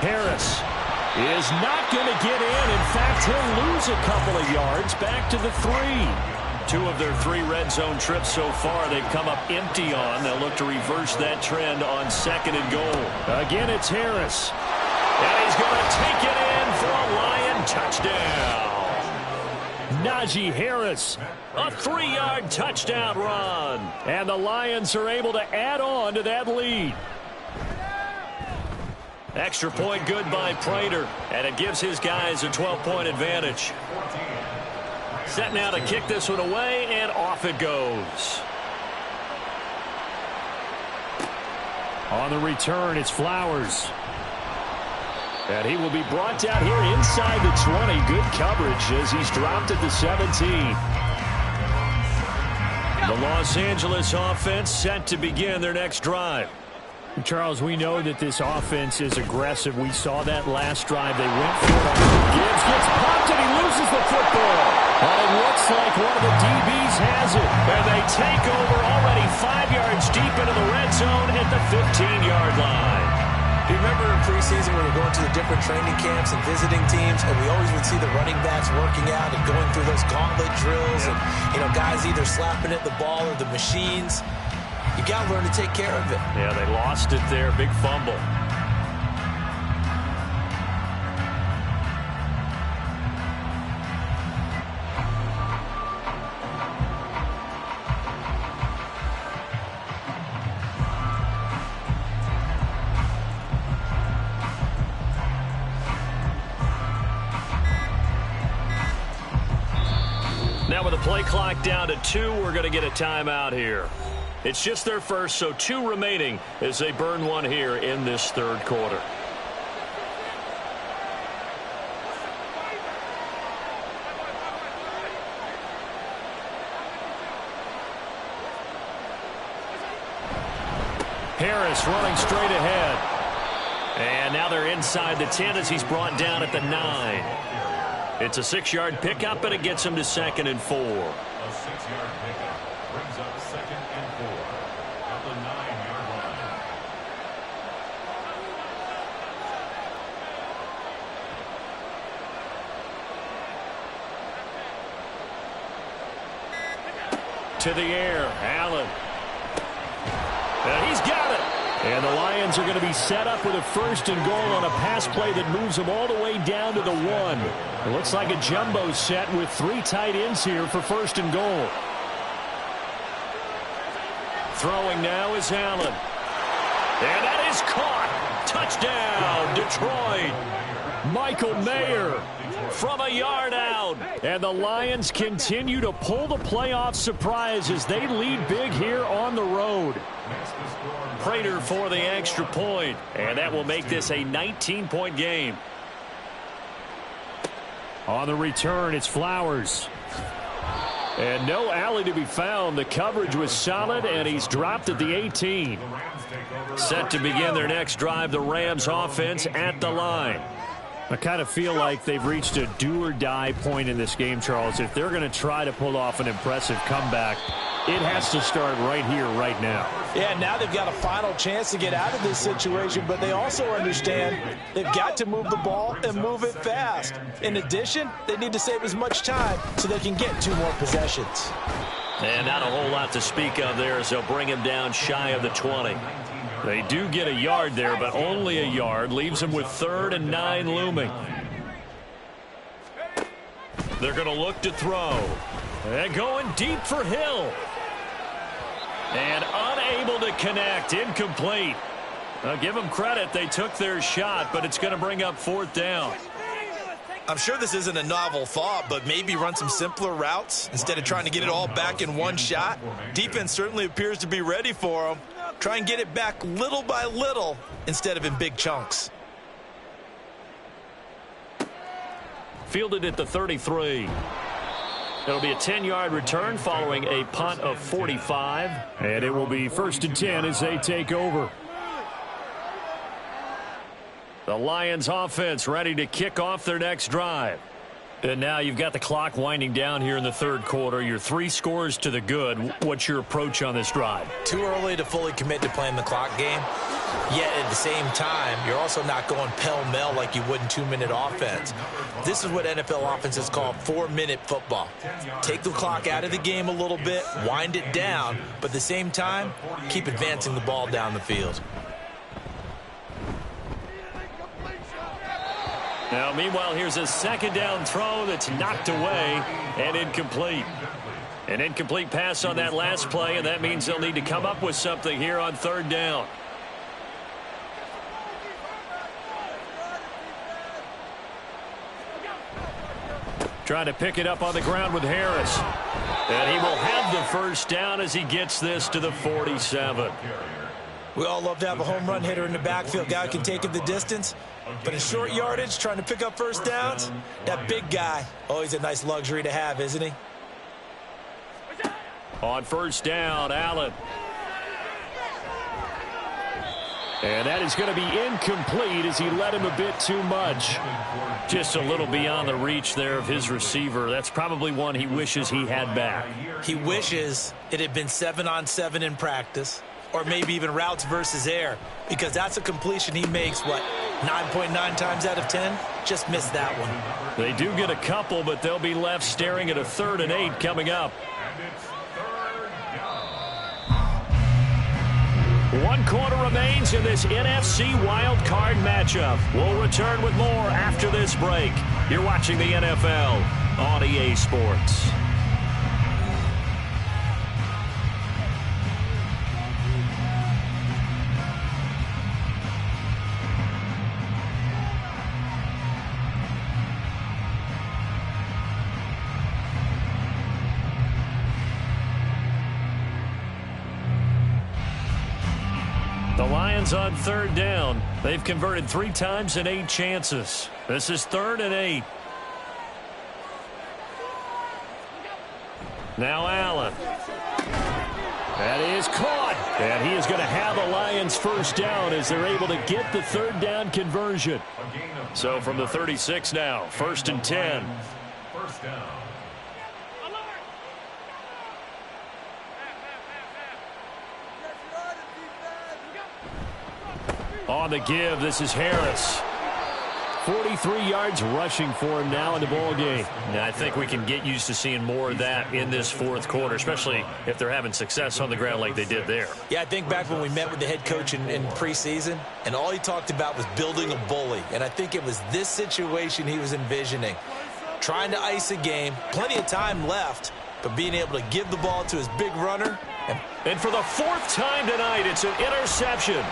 Harris is not going to get in. In fact, he'll lose a couple of yards back to the 3. 2 of their 3 red zone trips so far they've come up empty on. They'll look to reverse that trend on 2nd and goal. Again, it's Harris. And he's going to take it in for a Lion touchdown. Najee Harris, a 3-yard touchdown run. And the Lions are able to add on to that lead. Extra point good by Prater, and it gives his guys a 12-point advantage. Set now to kick this one away, and off it goes. On the return, it's Flowers. And he will be brought down here inside the 20. Good coverage as he's dropped at the 17. The Los Angeles offense set to begin their next drive. Charles, we know that this offense is aggressive. We saw that last drive. They went for it. Gibbs gets popped and he loses the football. But it looks like one of the DBs has it. And they take over already 5 yards deep into the red zone at the 15-yard line. Do you remember in preseason when we were going to the different training camps and visiting teams, and we always would see the running backs working out and going through those gauntlet drills, and guys either slapping at the ball or the machines. You got to learn to take care of it. Yeah, they lost it there. Big fumble. Now with the play clock down to 2, we're going to get a timeout here. It's just their first, so 2 remaining as they burn one here in this 3rd quarter. Harris running straight ahead. And now they're inside the 10 as he's brought down at the 9. It's a 6-yard pickup, and it gets him to 2nd and 4. A 6-yard pickup brings up 2nd and 4 at the 9-yard line. To the air, Allen. And he's got it. And the Lions are going to be set up with a 1st and goal on a pass play that moves them all the way down to the 1. It looks like a jumbo set with 3 tight ends here for 1st and goal. Throwing now is Allen. And that is caught. Touchdown, Detroit. Michael Mayer from a yard out. And the Lions continue to pull the playoff surprise as they lead big here on the road. Prater for the extra point, and that will make this a 19-point game. On the return, it's Flowers. And no alley to be found. The coverage was solid, and he's dropped at the 18. Set to begin their next drive, the Rams offense at the line. I kind of feel like they've reached a do-or-die point in this game, Charles. If they're going to try to pull off an impressive comeback, it has to start right here, right now. Yeah, now they've got a final chance to get out of this situation, but they also understand they've got to move the ball and move it fast. In addition, they need to save as much time so they can get 2 more possessions. And not a whole lot to speak of there as they'll bring him down shy of the 20. They do get a yard there, but only a yard. Leaves them with 3rd and 9 looming. They're going to look to throw. And going deep for Hill. And unable to connect. Incomplete. I'll give them credit. They took their shot, but it's going to bring up 4th down. I'm sure this isn't a novel thought, but maybe run some simpler routes instead of trying to get it all back in one shot. Defense certainly appears to be ready for them. Try and get it back little by little instead of in big chunks. Fielded at the 33. It'll be a 10-yard return following a punt of 45. And it will be 1st and 10 as they take over. The Lions offense ready to kick off their next drive. And now you've got the clock winding down here in the 3rd quarter. You're 3 scores to the good. What's your approach on this drive? Too early to fully commit to playing the clock game. Yet at the same time, you're also not going pell-mell like you would in 2-minute offense. This is what NFL offenses call 4-minute football. Take the clock out of the game a little bit, wind it down, but at the same time, keep advancing the ball down the field. Now, meanwhile, here's a second down throw that's knocked away and incomplete. An incomplete pass on that last play, and that means they'll need to come up with something here on third down. Trying to pick it up on the ground with Harris. And he will have the first down as he gets this to the 47. We all love to have a home run hitter in the backfield. Guy can take it the distance. But in short yardage, trying to pick up first downs, that big guy, always a nice luxury to have, isn't he? On first down, Allen. And that is going to be incomplete as he led him a bit too much. Just a little beyond the reach there of his receiver. That's probably one he wishes he had back. He wishes it had been 7-on-7 in practice, or maybe even routes versus air, because that's a completion he makes, what, 9.9 times out of 10? Just missed that one. They do get a couple, but they'll be left staring at a 3rd and 8 coming up. One quarter remains in this NFC Wild Card matchup. We'll return with more after this break. You're watching the NFL on EA Sports. The Lions on third down. They've converted 3 times in 8 chances. This is 3rd and 8. Now Allen. That is caught. And he is going to have a Lions first down as they're able to get the 3rd down conversion. So from the 36 now, 1st and 10. First down. On the give, this is Harris. 43 yards rushing for him now in the ball game. Now, I think we can get used to seeing more of that in this 4th quarter, especially if they're having success on the ground like they did there. Yeah, I think back when we met with the head coach in preseason, and all he talked about was building a bully. And I think it was this situation he was envisioning. Trying to ice a game, plenty of time left, but being able to give the ball to his big runner. And for the 4th time tonight, it's an interception.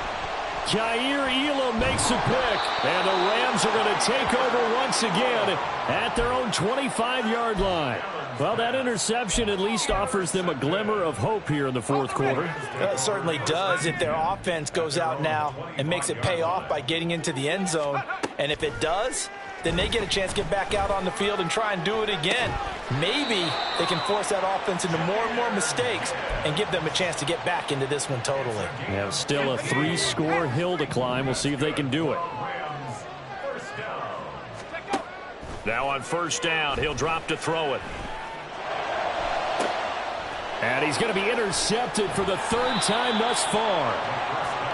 Jair Elam makes a pick, and the Rams are going to take over once again at their own 25-yard line. Well, that interception at least offers them a glimmer of hope here in the 4th quarter. It certainly does if their offense goes out now and makes it pay off by getting into the end zone. And if it does, then they get a chance to get back out on the field and try and do it again. Maybe they can force that offense into more and more mistakes and give them a chance to get back into this one totally. Yeah, still a 3-score hill to climb. We'll see if they can do it. Now on first down, he'll drop to throw it. And he's going to be intercepted for the 3rd time thus far.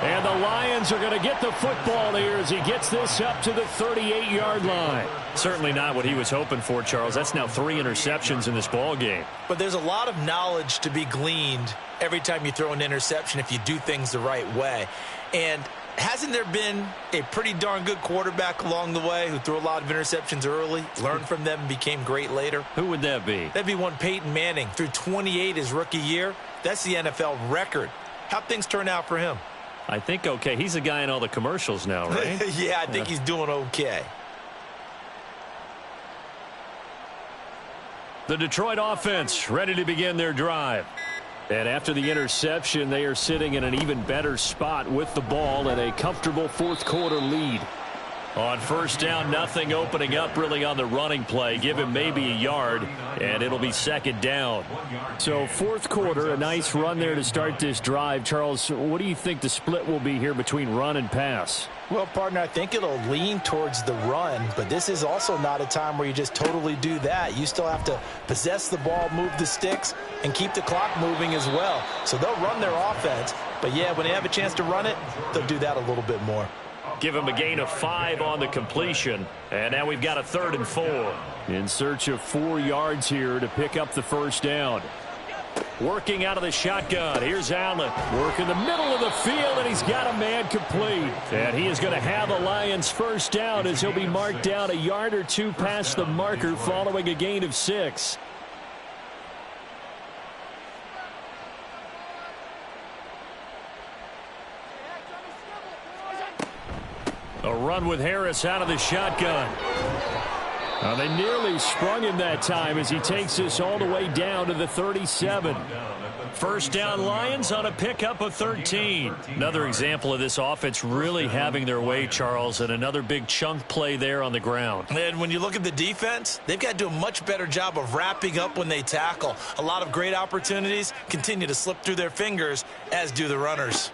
And the Lions are going to get the football here as he gets this up to the 38-yard line. Certainly not what he was hoping for, Charles. That's now 3 interceptions in this ball game. But there's a lot of knowledge to be gleaned every time you throw an interception if you do things the right way. And hasn't there been a pretty darn good quarterback along the way who threw a lot of interceptions early, learned from them, and became great later? Who would that be? That'd be one Peyton Manning. Threw 28 his rookie year. That's the NFL record. How'd things turn out for him? I think okay. He's a guy in all the commercials now, right? Yeah, I think he's doing okay. The Detroit offense ready to begin their drive. And after the interception, they are sitting in an even better spot with the ball and a comfortable 4th quarter lead. On first down, nothing opening up really on the running play. Give him maybe a yard, and it'll be 2nd down. So 4th quarter, a nice run there to start this drive. Charles, what do you think the split will be here between run and pass? Well, partner, I think it'll lean towards the run, but this is also not a time where you just totally do that. You still have to possess the ball, move the sticks, and keep the clock moving as well. So they'll run their offense, but But, yeah, when they have a chance to run it, they'll do that a little bit more. Give him a gain of 5 on the completion. And now we've got a 3rd and 4. In search of 4 yards here to pick up the first down. Working out of the shotgun. Here's Allen. Working the middle of the field, and he's got a man complete. And he is going to have the Lions first down as he'll be marked down a yard or 2 past the marker following a gain of 6. A run with Harris out of the shotgun. They nearly sprung him that time as he takes this all the way down to the 37. First down Lions on a pickup of 13. Another example of this offense really having their way, Charles, and another big chunk play there on the ground. And when you look at the defense, they've got to do a much better job of wrapping up when they tackle. A lot of great opportunities continue to slip through their fingers, as do the runners.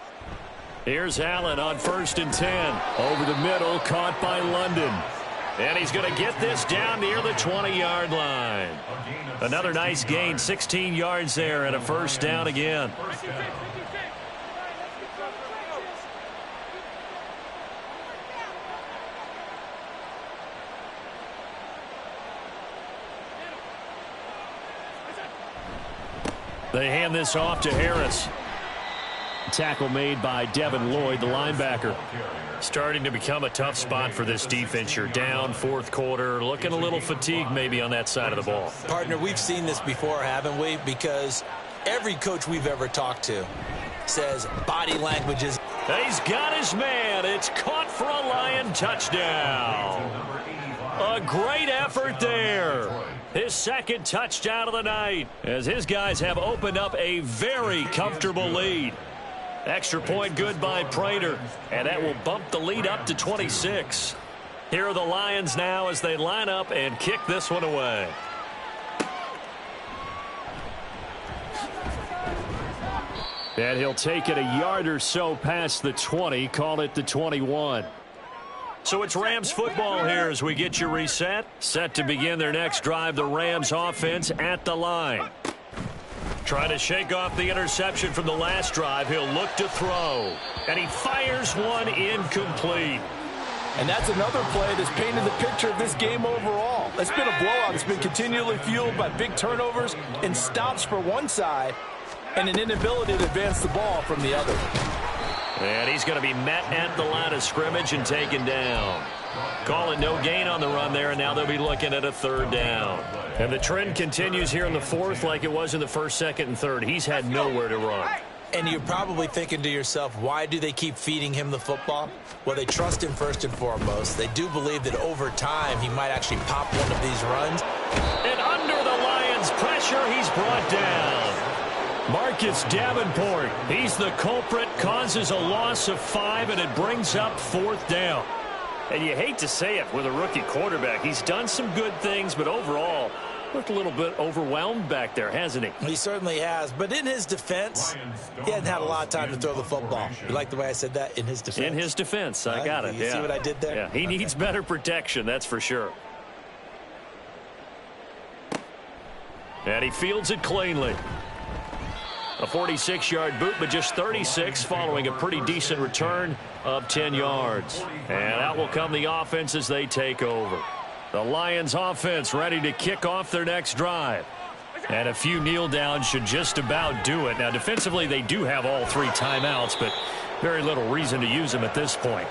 Here's Allen on 1st and 10. Over the middle, caught by London. And he's going to get this down near the 20-yard line. Another nice gain, 16 yards there, and a first down again. They hand this off to Harris. Tackle made by Devin Lloyd, the linebacker. Starting to become a tough spot for this defense. You're down 4th quarter, looking a little fatigued maybe on that side of the ball. Partner, we've seen this before, haven't we? Because every coach we've ever talked to says body language is... He's got his man. It's caught for a Lion touchdown. A great effort there. His 2nd touchdown of the night as his guys have opened up a very comfortable lead. Extra point good by Prater, and that will bump the lead up to 26. Here are the Lions now as they line up and kick this one away. And he'll take it a yard or so past the 20, call it the 21. So it's Rams football here as we get you reset. Set to begin their next drive, the Rams offense at the line. Trying to shake off the interception from the last drive. He'll look to throw. And he fires one incomplete. And that's another play that's painted the picture of this game overall. It's been a blowout. It's been continually fueled by big turnovers and stops for one side and an inability to advance the ball from the other. And he's going to be met at the line of scrimmage and taken down. Call it no gain on the run there, and now they'll be looking at a 3rd down. And the trend continues here in the 4th like it was in the 1st, 2nd, and 3rd. He's had nowhere to run. And you're probably thinking to yourself, why do they keep feeding him the football? Well, they trust him first and foremost. They do believe that over time he might actually pop one of these runs. And under the Lions' pressure, he's brought down. Marcus Davenport, he's the culprit, causes a loss of 5, and it brings up 4th down. And you hate to say it with a rookie quarterback. He's done some good things, but overall, looked a little bit overwhelmed back there, hasn't he? He certainly has. But in his defense, he hasn't had a lot of time to throw the football. You like the way I said that? In his defense? In his defense. I got it. You see what I did there? Yeah, he needs better protection, that's for sure. And he fields it cleanly. A 46-yard boot, but just 36 following a pretty decent return of 10 yards. And out will come the offense as they take over. The Lions offense ready to kick off their next drive. And a few kneel downs should just about do it. Now, defensively, they do have all 3 timeouts, but very little reason to use them at this point.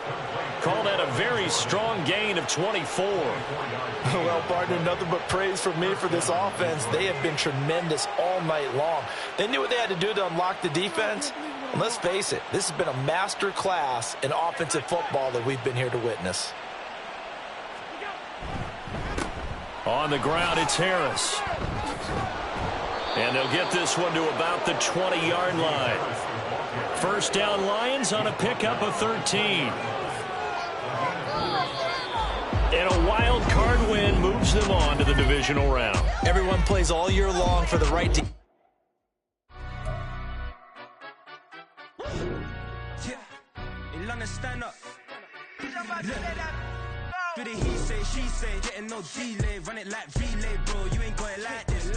Call that a very strong gain of 24. Well, partner, nothing but praise from me for this offense. They have been tremendous all night long. They knew what they had to do to unlock the defense. And let's face it, this has been a master class in offensive football that we've been here to witness. On the ground, it's Harris. And they'll get this one to about the 20-yard line. First down Lions on a pickup of 13. And a wild card win moves them on to the divisional round. Everyone plays all year long for the right to... Stand up. Do the he say, she say, getting no delay, run it like relay, bro. You ain't going like this.